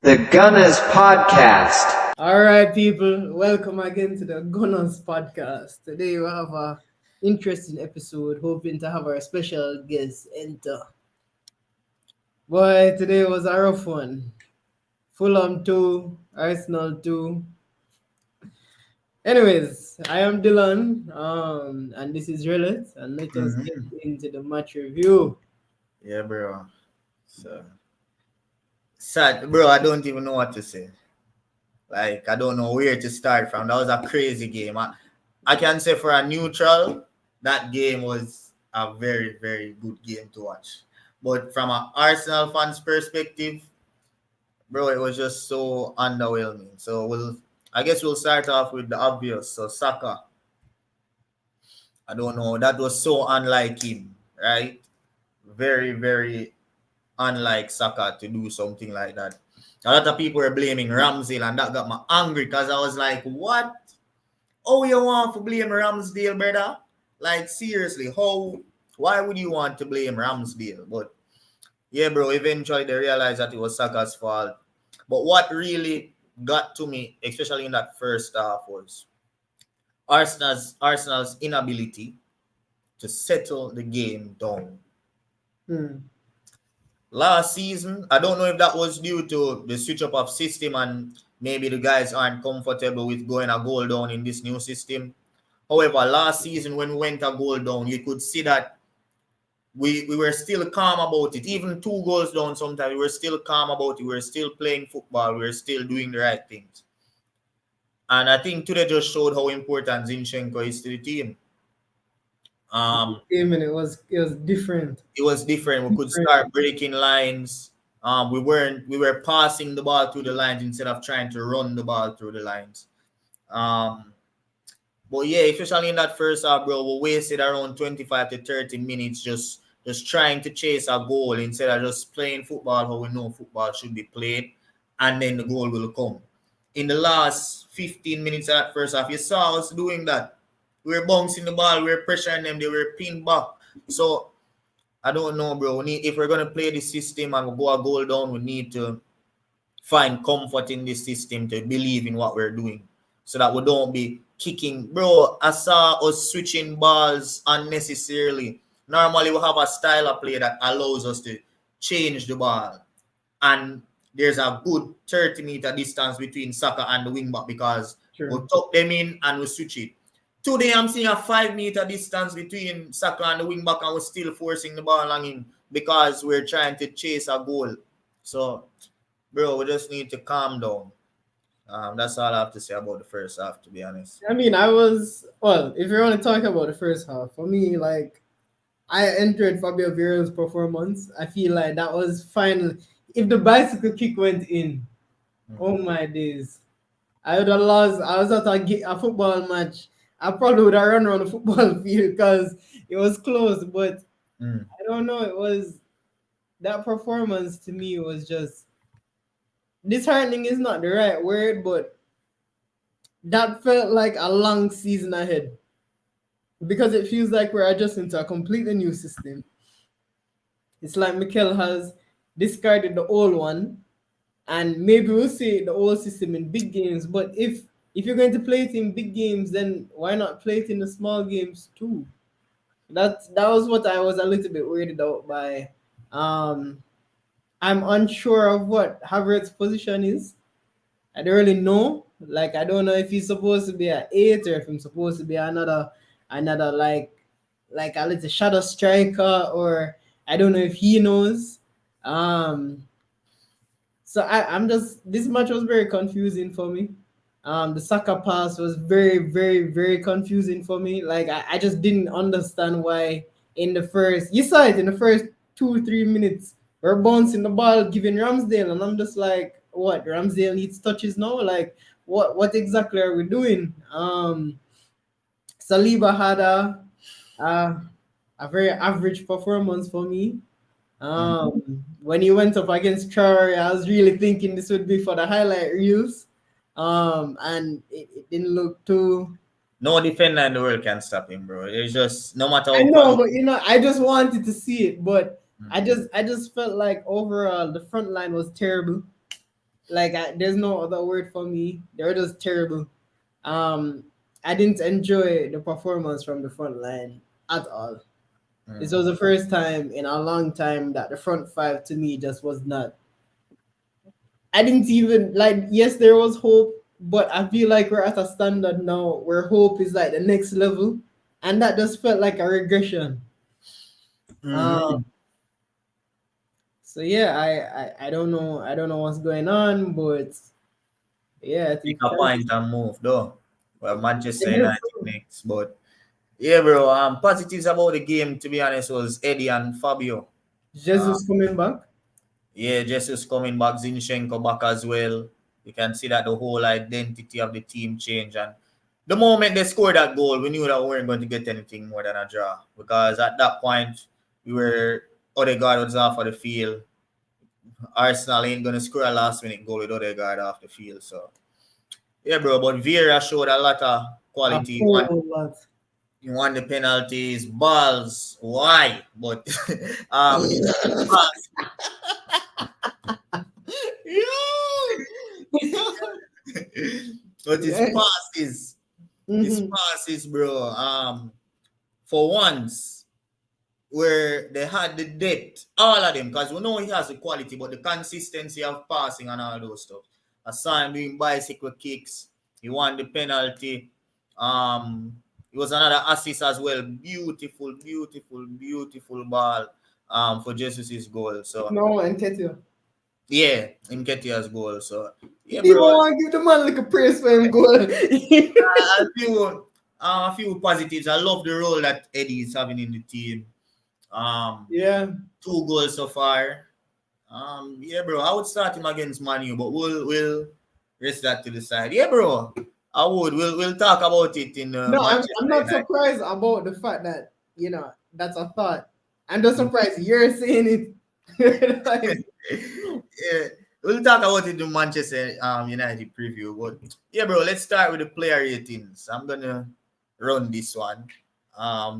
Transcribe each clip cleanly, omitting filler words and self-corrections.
The Gunners Podcast. All right, people, welcome again to the Gunners Podcast. Today we have a interesting episode, hoping to have our special guest enter. Boy, today was a rough one. Fulham 2, Arsenal 2. Anyways, I am Dylan, and this is Relet, and let us get Mm-hmm. into the match review. Yeah, bro. So sad, bro. I don't even know what to say. Like, I don't know where to start from. That was a crazy game. I can say for a neutral, that game was a very, very good game to watch. But from an Arsenal fans' perspective, bro, it was just so underwhelming. So I guess we'll start off with the obvious. So Saka, I don't know. That was so unlike him, right? Very, very unlike Saka to do something like that. A lot of people were blaming Ramsdale, and that got me angry because I was like, what? Oh, you want to blame Ramsdale, brother? Like, seriously, why would you want to blame Ramsdale? But yeah, bro, eventually they realized that it was Saka's fault. But what really got to me, especially in that first half, was Arsenal's inability to settle the game down. Last season, I don't know if that was due to the switch up of system and maybe the guys aren't comfortable with going a goal down in this new system. However, last season when we went a goal down, you could see that we were still calm about it. Even 2 goals down sometimes, we were still calm about it. We were still playing football. We were still doing the right things. And I think today just showed how important Zinchenko is to the team. Game and it was different. It was different. We could start breaking lines. We were passing the ball through the lines instead of trying to run the ball through the lines. But yeah, especially in that first half, bro, we wasted around 25 to 30 minutes just trying to chase a goal instead of just playing football how we know football should be played, and then the goal will come. In the last 15 minutes of that first half, you saw us doing that. We were bouncing the ball, we were pressuring them, they were pinned back. So I don't know, bro. If we're gonna play this system and we go a goal down, we need to find comfort in this system to believe in what we're doing, so that we don't be kicking. Bro, I saw us switching balls unnecessarily. Normally, we have a style of play that allows us to change the ball, and there's a good 30-meter distance between Saka and the wingback because we tuck them in and we switch it. Today, I'm seeing a 5-meter distance between Saka and the wingback, and we're still forcing the ball along him because we're trying to chase a goal. So, bro, we just need to calm down. That's all I have to say about the first half, to be honest. I mean, if you want to talk about the first half, for me, like, I enjoyed Fabio Vieira's performance. I feel like that was final. If the bicycle kick went in, oh my days, I would have lost. I was at a football match. I probably would have run around the football field because it was close. But I don't know. It was that performance to me was just disheartening. Is not the right word, but that felt like a long season ahead because it feels like we're adjusting to a completely new system. It's like Mikel has discarded the old one, and maybe we'll see the old system in big games. But if you're going to play it in big games, then why not play it in the small games too? That was what I was a little bit weirded out by. I'm unsure of what Havertz's position is. I don't really know. Like, I don't know if he's supposed to be an 8 or if he's supposed to be another like a little shadow striker, or I don't know if he knows. So I'm just, this match was very confusing for me. The Saka pass was very, very, very confusing for me. Like, I just didn't understand why you saw it in the first 2 3 minutes, we're bouncing the ball, giving Ramsdale, and I'm just like, what? Ramsdale needs touches now? Like, what exactly are we doing? Saliba had a very average performance for me. When he went up against Traore, I was really thinking this would be for the highlight reels. And it didn't look too. No defender in the world can stop him, bro. It's just no matter how. I know, but I just wanted to see it, but I just felt like overall the front line was terrible. Like there's no other word for me. They were just terrible. Um, I didn't enjoy the performance from the front line at all. This Mm. was the first time in a long time that the front five to me just was not. I didn't even like. Yes, there was hope, but I feel like we're at a standard now where hope is like the next level, and that just felt like a regression. Mm-hmm. Um, so yeah, I don't know. I don't know what's going on, but yeah, I Take think a point and move though. Well, Manchester Chelsea. United next, but yeah, bro. Positives about the game, to be honest, was Eddie and Fabio. Uh, Jesus coming back. yeah, Jesus coming back, Zinchenko back as well. You can see that the whole identity of the team changed. And the moment they scored that goal, we knew that we weren't going to get anything more than a draw. Because at that point, we were Odegaard was off of the field. Arsenal ain't gonna score a last minute goal with Odegaard off the field. So yeah, bro. But Vieira showed a lot of A quality. whole lot. He won the penalties, balls. Why? But his pass, but his Yeah. passes, his Mhm. passes, bro. For once, where they had the depth, all of them, because we know he has the quality, but the consistency of passing and all those stuff. I saw him doing bicycle kicks. He won the penalty. Um, it was another assist as well. Beautiful, beautiful, beautiful ball. For Jesus's goal. So No, and Ketia. yeah, Nketiah's goal. So He yeah, didn't bro. want to give the man like a praise for him goal. A few positives. I love the role that Eddie is having in the team. Um, Yeah. 2 goals so far. Yeah, bro. I would start him against Manu, but we'll rest that to the side. Yeah, bro. I would. We'll talk about it in No, I'm Manchester not United. surprised about the fact that that's a thought. I'm just surprised you're saying it. Like, Yeah, we'll talk about it in Manchester United preview. But yeah, bro. Let's start with the player ratings. I'm gonna run this one.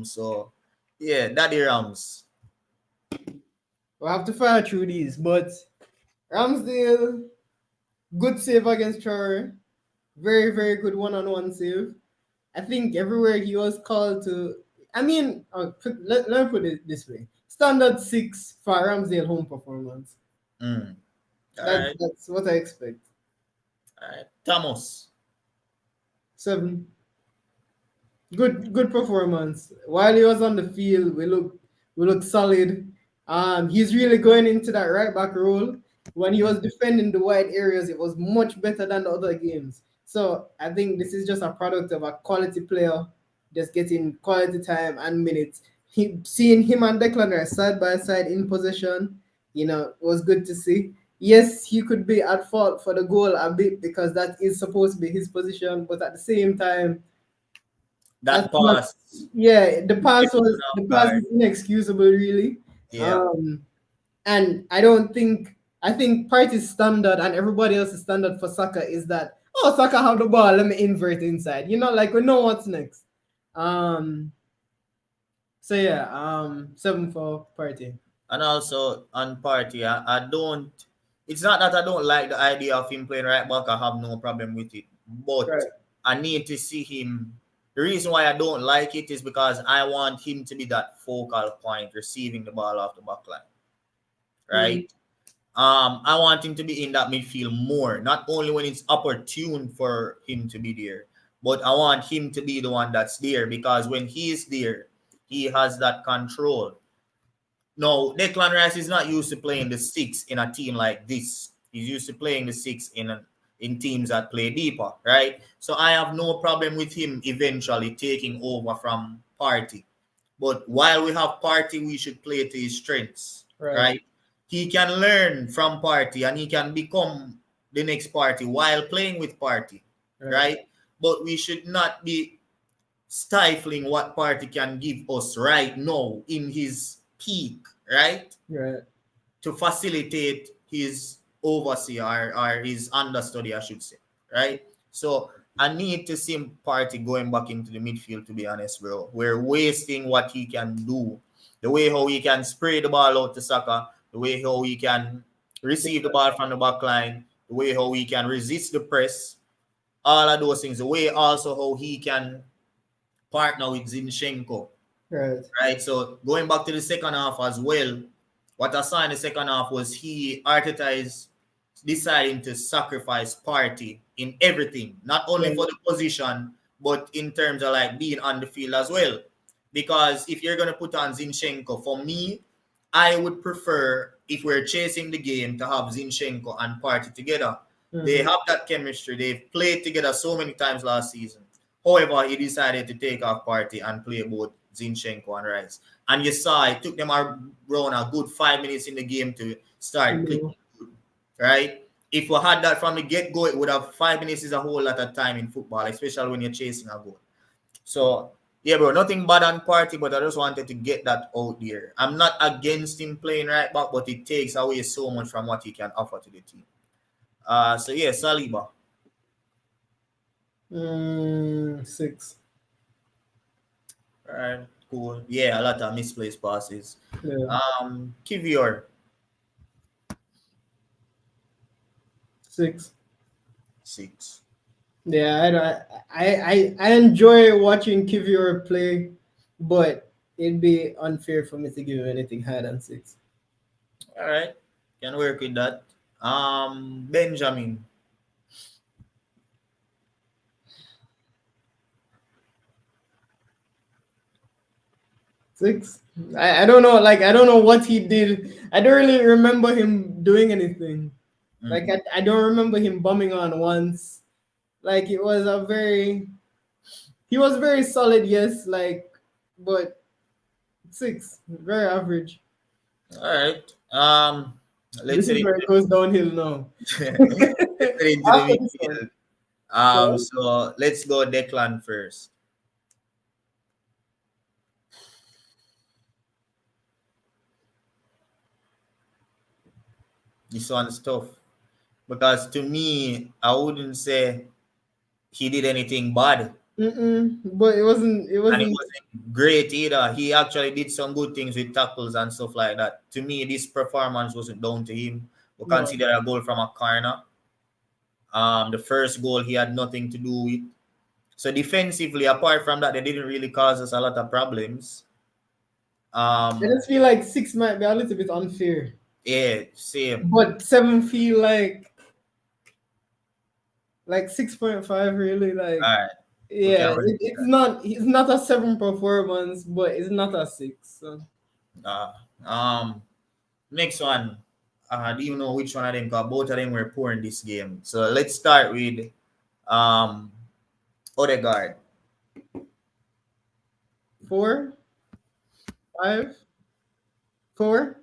So yeah, Daddy Rams. we'll have to fire through these, but Ramsdale, good save against Traore. Very, very good one-on-one save. I think everywhere he was called to. I mean, let me put it this way: standard 6 for Ramsdale home performance. Mm. All That right, that's what I expect. all right. Thomas. 7. Good performance. While he was on the field, we look solid. He's really going into that right back role. When he was defending the wide areas, it was much better than the other games. So I think this is just a product of a quality player just getting quality time and minutes. Seeing him and Declan Rice side by side in possession, was good to see. Yes, he could be at fault for the goal a bit because that is supposed to be his position, but at the same time, That that's not. pass. Yeah, the It pass was was an off the pass guard. is inexcusable, really. Yeah. Um, and I don't think I think Partey's standard and everybody else's standard for Saka is that Saka have the ball, let me invert inside. Like we know what's next. Um, so yeah, 7 for Partey. And also on party, I don't. It's not that I don't like the idea of him playing right back. I have no problem with it, but Right. I need to see him. The reason why I don't like it is because I want him to be that focal point, receiving the ball off the back line, Mm, right? I want him to be in that midfield more, not only when it's opportune for him to be there, but I want him to be the one that's there because when he is there, he has that control. No, Declan Rice is not used to playing the 6 in a team like this. He's used to playing the 6 in teams that play deeper, right? So I have no problem with him eventually taking over from Party. But while we have Party, we should play to his strengths, right. right? He can learn from Party and he can become the next Party while playing with Party, Right. right? But we should not be stifling what Party can give us right now in his peak, right? Right. To facilitate his overseer or his understudy, I should say, right? So I need to see Party going back into the midfield, to be honest, bro. We're wasting what he can do. The way how he can spray the ball out to Saka, the way how he can receive the ball from the back line. the way how he can resist the press, all of those things. The way also how he can partner with Zinchenko, Right. right? So going back to the second half as well, what I saw in the second half was Arteta is deciding to sacrifice Partey in everything, not only for the position, but in terms of like being on the field as well. Because if you're gonna put on Zinchenko, for me, I would prefer if we're chasing the game to have Zinchenko and Partey together. They have that chemistry. They've played together so many times last season. However, he decided to take off Partey and play both Zinchenko and Rice. And you saw it took them around a good 5 minutes in the game to start clicking, right? If we had that from the get-go, it would have 5 minutes is a whole lot of time in football, especially when you're chasing a goal. So, yeah, bro, nothing bad on Partey, but I just wanted to get that out there. I'm not against him playing right back, but it takes away so much from what he can offer to the team. So, yeah, Saliba. 6. All right, cool. Yeah, a lot of misplaced passes. Yeah. Kivior. 6. 6. Yeah, I enjoy watching Kivior play, but it'd be unfair for me to give him anything higher than 6. All right, can work with that. Benjamin. 6. I don't know, like I don't know what he did. I don't really remember him doing anything. Like I don't remember him bombing on once. Like it was he was very solid, yes, like, but 6, very average. All right. Let's This is say where it goes downhill now. into After the this one. midfield. So let's go Declan first. This one's tough because to me, I wouldn't say he did anything bad. But it wasn't. And it wasn't great either. He actually did some good things with tackles and stuff like that. To me, this performance wasn't down to him. We No. consider a goal from a corner. The first goal he had nothing to do with. So defensively, apart from that, they didn't really cause us a lot of problems. I just feel like 6 might be a little bit unfair. Yeah, same. But 7 feel like 6.5 really, like. All right. Yeah, it's not a 7 performance, but it's not a 6. So. Next one. Do you know which one of them? Because both of them were poor in this game. So let's start with Odegaard. 4, 5, 4.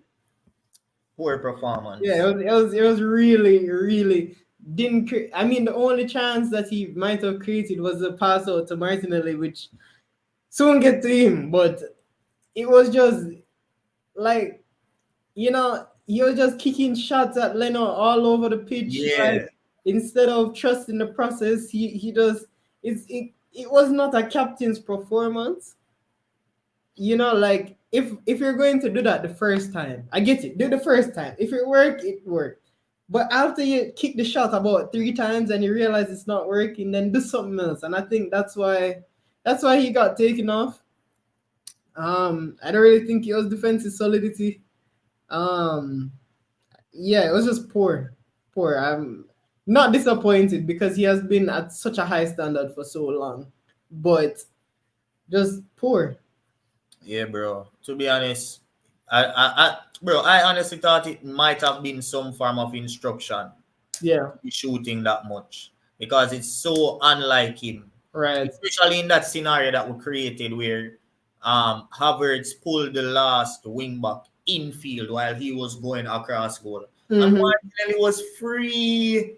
Poor performance. Yeah, it was really didn't. I mean, the only chance that he might have created was a pass out to Martinelli, which soon get to him. But it was just like, he was just kicking shots at Leno all over the pitch. Yeah. Like, instead of trusting the process, he does. It was not a captain's performance. Like if you're going to do that the first time, I get it. Do the first time. If it worked, it worked. But after you kick the shot about 3 times and you realize it's not working, then do something else. And I think that's why he got taken off. I don't really think it was defensive solidity. Yeah, it was just poor. I'm not disappointed because he has been at such a high standard for so long, but just poor. Yeah, bro. To be honest, I honestly thought it might have been some form of instruction. Yeah. Shooting that much because it's so unlike him. Right. Especially in that scenario that we created where Havertz pulled the last wing back infield while he was going across goal. And Martinelli was free.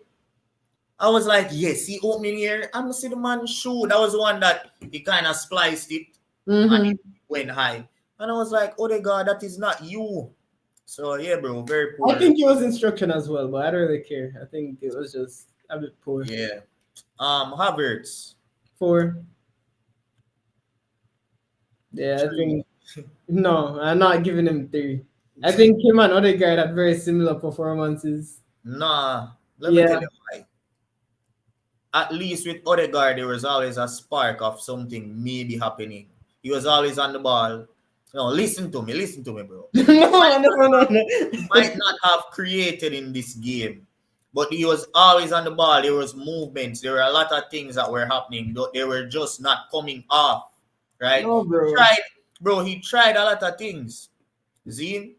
I was like, yes, he opening here. I'm gonna see the man shoot. That was the one that he kind of spliced it and it went high. And I was like, oh, God, that is not you. So yeah, bro, very poor. I think it was instruction as well, but I don't really care. I think it was just a bit poor. Yeah. Havertz. 4. Yeah, I think no, I'm not giving him 3. I think him and Odegaard had very similar performances. Nah, Let me tell Yeah. you why. At least with Odegaard, there was always a spark of something maybe happening. He was always on the ball. No, listen to me, bro. No. He might not have created in this game, but he was always on the ball. There was movements. There were a lot of things that were happening. They were just not coming off, right? No, bro. Tried, bro. He tried a lot of things. Zine,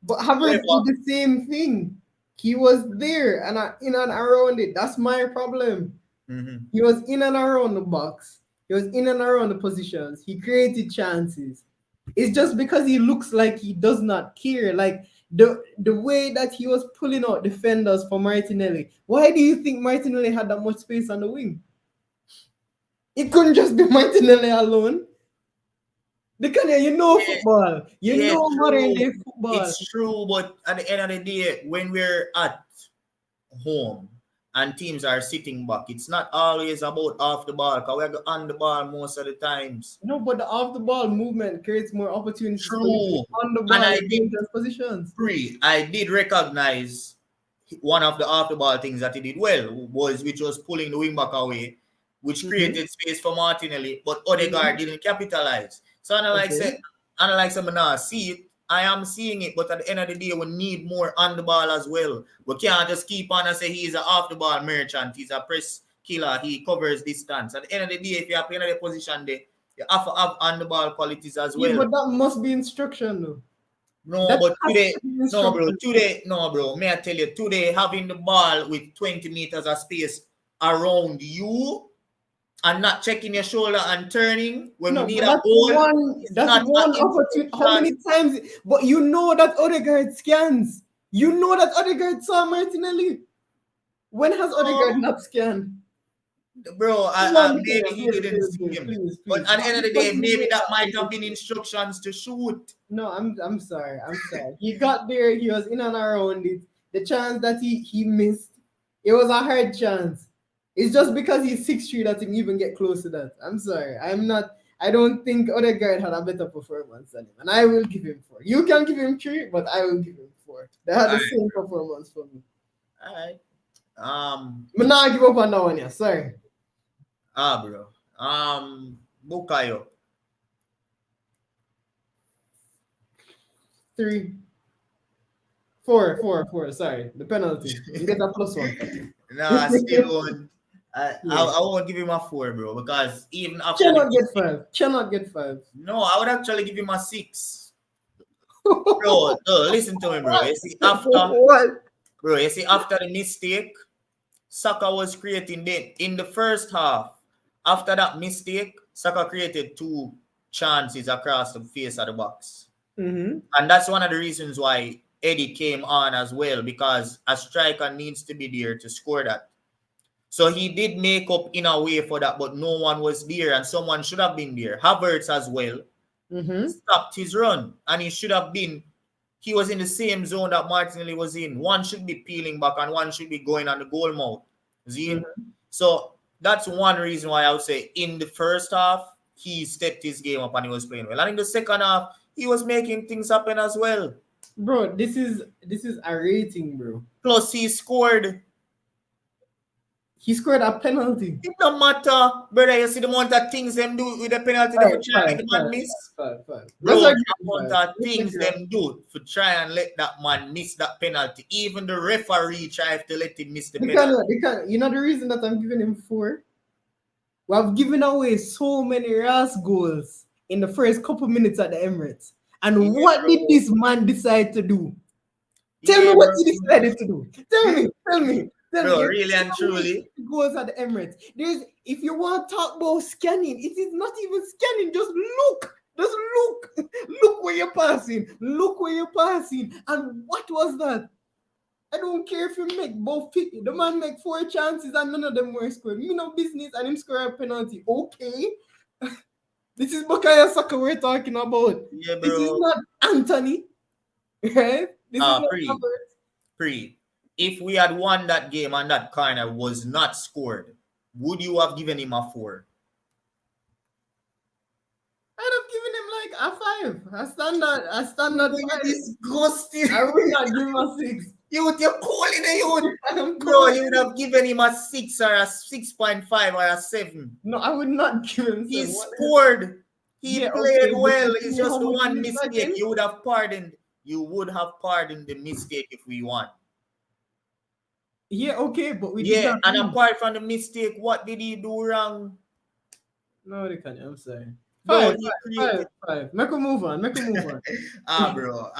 But Havertz however, did the same thing. He was there and in and around it. That's my problem. mhm. He was in and around the box. He was in and around the positions. He created chances. It's just because he looks like he does not care. Like the way that he was pulling out defenders for Martinelli. Why do you think Martinelli had that much space on the wing? It couldn't just be Martinelli alone. Because you know Yeah, football. You yeah, know modern true. day football. It's true, but at the end of the day, when we're at home and teams are sitting back, it's not always about off the ball because we're on the ball most of the times. No, but the off the ball movement creates more opportunities for you to True. be on the And ball in dangerous positions. I did recognize one of the off the ball things that he did well which was pulling the wing back away, which created space for Martinelli, but Odegaard didn't capitalize. So Okay. I like some now see it. I am seeing it, but at the end of the day, we need more on the ball as well. We can't just keep on and say he's an off the ball merchant, he's a press killer, he covers distance. At the end of the day, if you are playing at the position there, you have to have on the ball qualities as Yeah, well. but that must be instruction, though. No, That but has today, to be no, bro. instruction. Today, no, bro. May I tell you, today having the ball with 20 meters of space around you and not checking your shoulder and turning when we No, need but a goal is that's not one an opportunity. How many instruction. times? But you know that Odegaard scans. You know that Odegaard saw Martinelli. When has Odegaard No, not scanned? bro, Come on, maybe he didn't see him. please, But please. at the end of the day, Because you maybe made that that might have been prediction. instructions to shoot. No, I'm sorry. I'm sorry. He got there. He was in and around it. The chance that he missed, it was a hard chance. It's just because he's 6'3" that he can even get close to that. I'm sorry. I'm not. I don't think Odegaard had a better performance than him, and I will give him 4. You can give him 3, but I will give him 4. They had All the right, same performance for me. all right. But now I give up on that one. Yeah, sorry. Bro. Bukayo. 3, 4, 4, 4. Sorry, the penalty. You get a +1. Nah, still one. Yeah. I won't give him a 4, bro, because even after Cannot the get 5. Cannot get 5. no, I would actually give him a 6. Bro, no, listen to me, bro. What? You see, after the mistake, Saka was creating then in the first half. After that mistake, Saka created 2 chances across the face of the box. Mm-hmm. And that's one of the reasons why Eddie came on as well, because a striker needs to be there to score that. So he did make up in a way for that, but no one was there, and someone should have been there. Havertz as well stopped his run, and he was in the same zone that Martinelli was in. One should be peeling back, and one should be going on the goal mouth. See? So that's one reason why I would say in the first half, he stepped his game up and he was playing well. And in the second half, he was making things happen as well. Bro, this is a rating, bro. Plus, he scored. He scored a penalty. It don't matter, brother. You see the amount of things them do with the penalty they for try and let the man miss. Five. Bro, Let's the agree amount five. of things them do for try and let that man miss that penalty. Even the referee tried to let him miss the penalty. You know the reason that I'm giving him 4? We have given away so many Ras goals in the first couple minutes at the Emirates. And Yeah, what bro. did this man decide to do? Tell me Yeah, what bro. he decided to do. Tell me. Bro, really and truly. Goals at the Emirates. If you want to talk about scanning, it is not even scanning. Just look. Look where you're passing. And what was that? I don't care if you make both 50. The man make 4 chances and none of them were scored. Me no business and him score a penalty. Okay. This is Bukayo Saka we're talking about. Yeah, This is bro. not Anthony. Right? This is not Havertz. If we had won that game and that corner was not scored, would you have given him a 4? I'd have given him like a 5. A standard 5. Disgusting. I would not give him a 6. You're cool in the youth. I'm Bro, cool. you would have given him a 6 or a 6.5 or a 7. No, I would not give him He some. What? scored. He Yeah, played okay, but well. you It's know just how the much one he is mistake. again? You would have pardoned. You would have pardoned the mistake if we won. Yeah, okay, but we did Yeah, not and win. apart from the mistake, what did he do wrong? No, they can't. I'm sorry. Bro, Five, he five, created. five. Make a move on. Make a move on. Bro.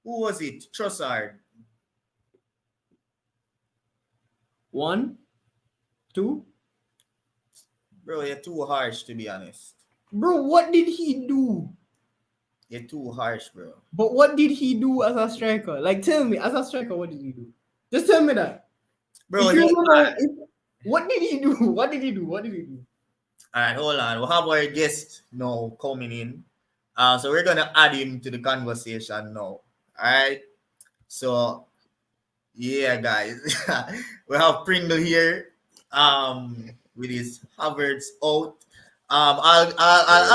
Who was it? Trossard. 1, 2. Bro, you're too harsh to be honest. Bro, what did he do? You're too harsh, bro. But what did he do as a striker? Like, tell me, as a striker, what did he do? Just tell me that. Bro, If you remember, what did he do? What did he do? What did he do? all right, hold on. We'll have our guest now coming in. So we're gonna add him to the conversation now. All right. So yeah, guys, we have Pringle here. With his Havertz out. I'll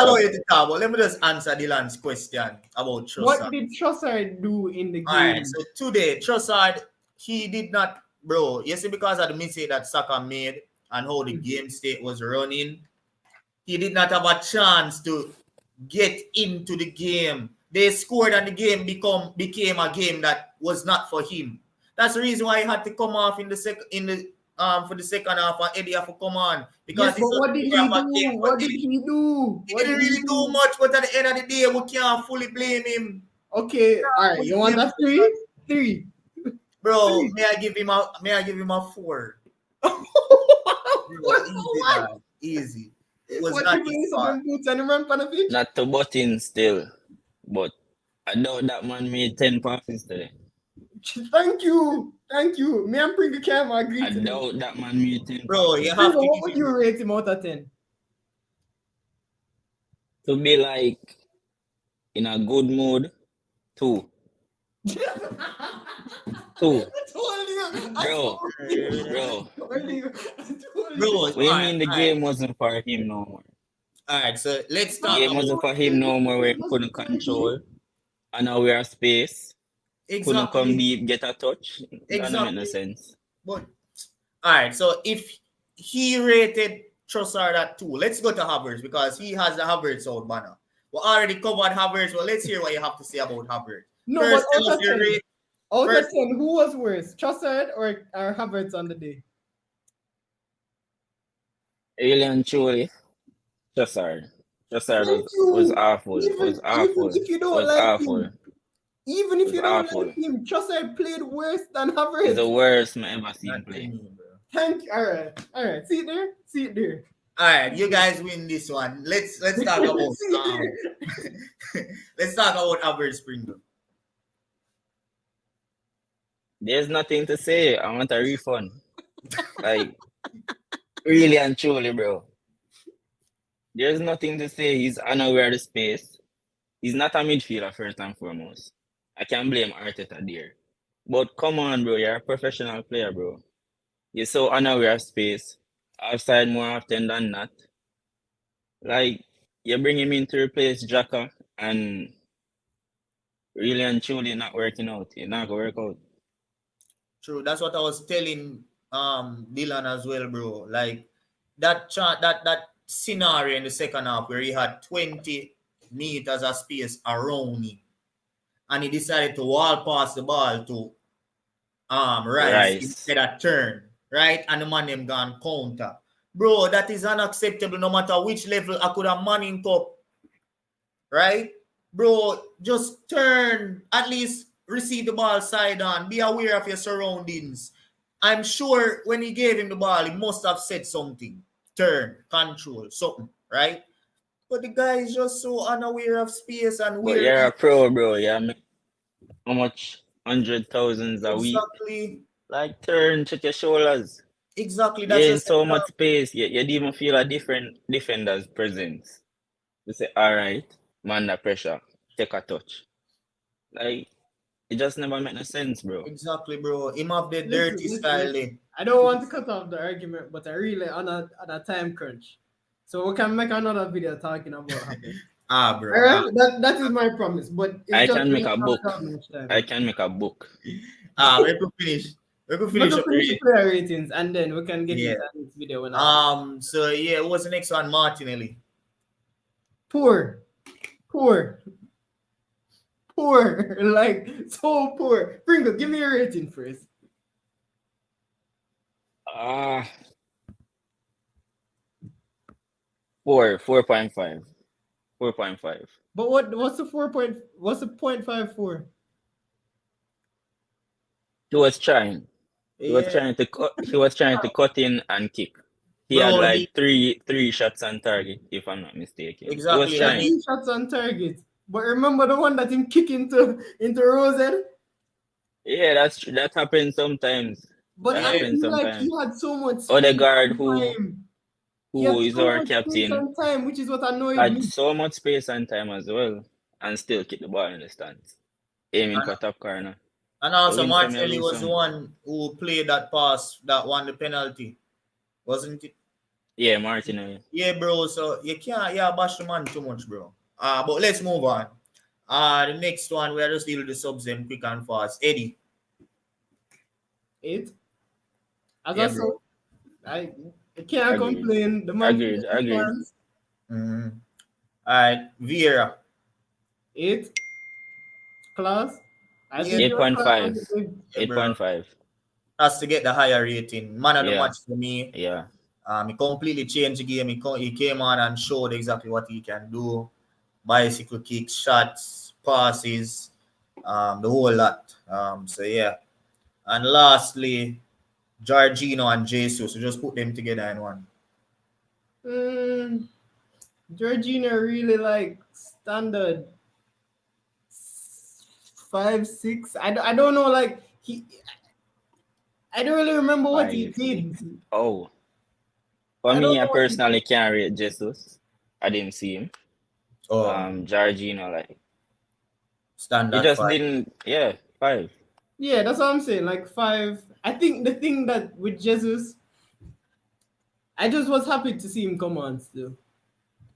allow you to talk, but let me just answer Dylan's question about Trossard. What did Trossard do in the game? All right, so today Trossard, he did not, bro. You see, because of the mistake that Saka made and how the game state was running, he did not have a chance to get into the game. They scored and the game became a game that was not for him. That's the reason why he had to come off for the second half and Eddie have to come on. Because Yes, but what did he do? What did he do? He didn't really do much, but at the end of the day, we can't fully blame him. Okay, all right. You want a 3? 3. Bro, may I give him a 4? What? Easy. It was What not people his is fault. on boots and run on the pitch? Not to butt in still, but I know that man made 10 passes today. Thank you. Thank you. Me and Pringle can't agree I to this. doubt that man made 10 Bro, passes. you have Pringle, to what give would him. you rate him out of 10? To be like in a good mood, 2. 2. I told you. Bro, bro. Bro, What do you mean the game wasn't for him no more? Alright, so let's The talk game about wasn't for him no more where he couldn't control. And now we are space. Couldn't come exactly. deep, get a touch. That don't make no Exactly. sense. But alright, so if he rated Trossard at 2, let's go to Havertz because he has the Havertz out banner. We already covered Havertz. Well, let's hear what you have to say about Havertz. No, First, but tell out us of your 10, rate. out of First- 10, who was worse, Trossard or Havertz on the day? Really and truly, Trossard. Trossard Thank you. was awful. Even Was awful. if you don't Was like awful. him, even if Was you don't awful. like him, Trossard played worse than He's the Havertz. worst man ever seen Not to play. me, bro. Thank you. All right. See it there. See it there. Alright, you guys win this one. Let's talk about See it there. let's talk about Havertz Pringle. There's nothing to say. I want a refund. Like, really and truly, bro. There's nothing to say. He's unaware of the space. He's not a midfielder, first and foremost. I can't blame Arteta there. But come on, bro. You're a professional player, bro. You're so unaware of space. Outside more often than not. Like, you bring him in to replace Xhaka and really and truly not working out. It's not going to work out. True, that's what I was telling Dylan as well, bro. Like that scenario in the second half where he had 20 meters of space around him, and he decided to wall pass the ball to Rice instead of turn, right? And the man them gone counter. Bro, that is unacceptable no matter which level I could have manning up. Right? Bro, just turn. At least receive the ball side on. Be aware of your surroundings. I'm sure when he gave him the ball, he must have said something. Turn, control, something, right? But the guy is just so unaware of space and But where. you're a pro, bro. Yeah, how much? 100,000s a week. Exactly. Like, turn, check your shoulders. Exactly. You're That's in just so much space. You don't even feel a different defender's presence. You say, all right, man, the pressure. Take a touch. Like, it just never make no sense, bro. exactly, bro. Him have the Listen, dirty listen, style. listen. I don't want to cut off the argument, but I really on a time crunch. So we can make another video talking about Havertz. Bro. All right, that is my promise. But it's I just can make we a don't book. have much time. I can make a book. We could finish. We could We finish can up finish the here. player ratings and then we can get Yeah. into this video when I So yeah, what's the next one? Martinelli. poor, poor, poor, like so poor. Pringle, give me a rating first. Ah, 4.5. 4.5. But what's the 0.54? He was trying. He was Yeah, trying to cut. He was trying to cut in and kick. He had bro. like three shots on target, if I'm not mistaken. He was Exactly, Yeah, and trying. 3 shots on target. But remember the one that him kick into Rosehead? Yeah, that's true. That happens sometimes. But That I happens feel like he sometimes. had so much space Odegaard, and time. He who had is so our much space captain, and time, which is what annoyed had me. so much space and time as well, and still kick the ball in the stands, aiming for top corner. and You also win some, you Martinelli lose was the some. one who played that pass that won the penalty, wasn't it? Yeah, Martinelli. Yeah, bro. So you can't bash the man too much, bro. But let's move on. The next one we are just deal with the subs them quick and fast. Eddie. 8. As Yeah, I said, bro. I can't Agreed. complain. The man Agreed. finished Agreed. fans. Mm-hmm. All right, Vieira. 8. Class. I Yeah, think your class 8.5. was good. yeah, bro. 8.5. Has to get the higher rating. Man of the Yeah. match for me. Yeah. He completely changed the game. He came on and showed exactly what he can do. Bicycle kicks, shots, passes, the whole lot. So yeah. And lastly, Jorginho and Jesus. So just put them together in one. Georgina really like standard 5, 6. I don't know, like I don't really remember what he 5, did. 6. Oh. For I don't me, I know what he did. personally can't rate Jesus. I didn't see him. Oh, Jorginho, like, he standard just 5. didn't. Yeah, 5. Yeah, that's what I'm saying. Like 5. I think the thing that with Jesus, I just was happy to see him come on still.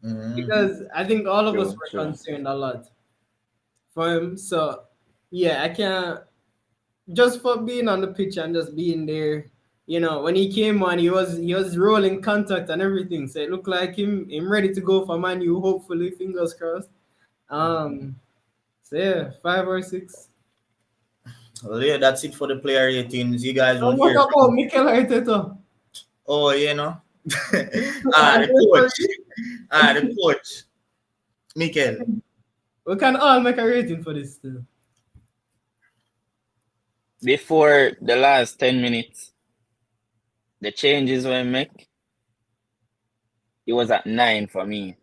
Mm-hmm. Because I think all of us True, were true. concerned a lot for him. So yeah, I can't just for being on the pitch and just being there. You know, when he came on, he was rolling contact and everything. So it looked like him ready to go for Man U. Hopefully, fingers crossed. So yeah, 5 or 6. Well, yeah, that's it for the player ratings. You guys And will what hear about from. Mikel Arteta? Oh, you know. And The coach. The coach. Mikel. we can all make a rating for this still. Before the last 10 minutes, the changes were make. It was at 9 for me.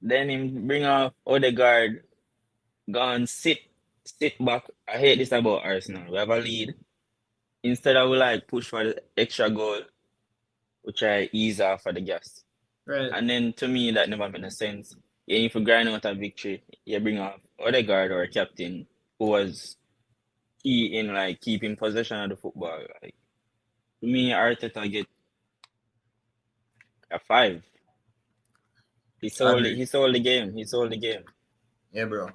Then him bring off Odegaard, gone sit back. I hate this about Arsenal. We have a lead. Instead of we like push for the extra goal, we try ease off for the gas. Right. And then to me that never made sense. Yeah, if you grind out a victory, you bring off Odegaard or a captain who was key in like keeping possession of the football. Like to me, Arteta get a 5. He sold it. Agreed. He sold the game. He sold the game. Yeah, bro.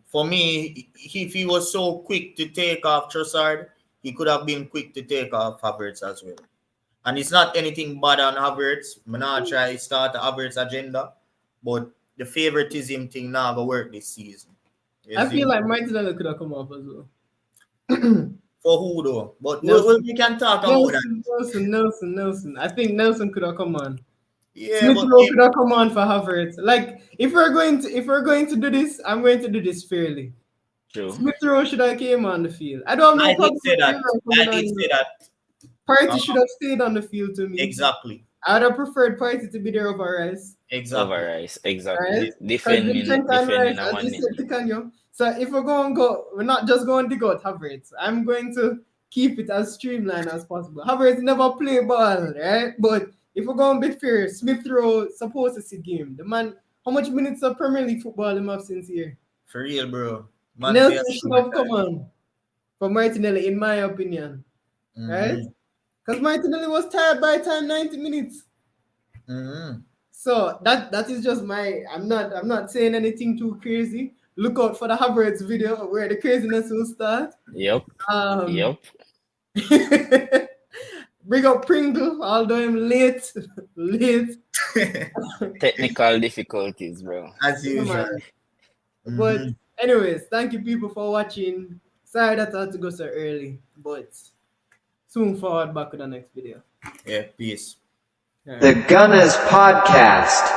For me, if he was so quick to take off Trossard, he could have been quick to take off Havertz as well. And it's not anything bad on Havertz. I'm not try to start the Havertz agenda, but the favoritism thing now go work this season. I feel like Martinelli could have come off as well. For who though? But Nelson. we can talk about that. Nelson. I think Nelson could have come on. Yeah, Smith but Rowe could have come on for Havertz. Like if we're going to do this, I'm going to do this fairly. True. Smith Rowe should have came on the field. I don't know. I did say that. Party should have stayed on the field to me. Exactly. I'd have preferred Party to be there over Rice. Exactly. Over Rice. Exactly. Right? Defending a one minute. So if we're going to go, we're not just going to go Havertz. I'm going to keep it as streamlined as possible. Havertz never play ball, right? But if we're going to be fair, Smith Rowe supposed to see game. The man, how much minutes of Premier League football him have since here? For real, bro. Nelson should have come on for Martinelli, in my opinion. Mm-hmm. Right? Because Martinelli was tired by time 90 minutes. Mm-hmm. So that is just my. I'm not saying anything too crazy. Look out for the Havertz video where the craziness will start. Yep. Um, Bring up Pringle, although I'm late. Technical difficulties, bro. As Yeah, usual. man. But anyways, thank you people for watching. Sorry that I had to go so early, but soon forward back to the next video. Yeah, peace. All right. The Gunners Podcast.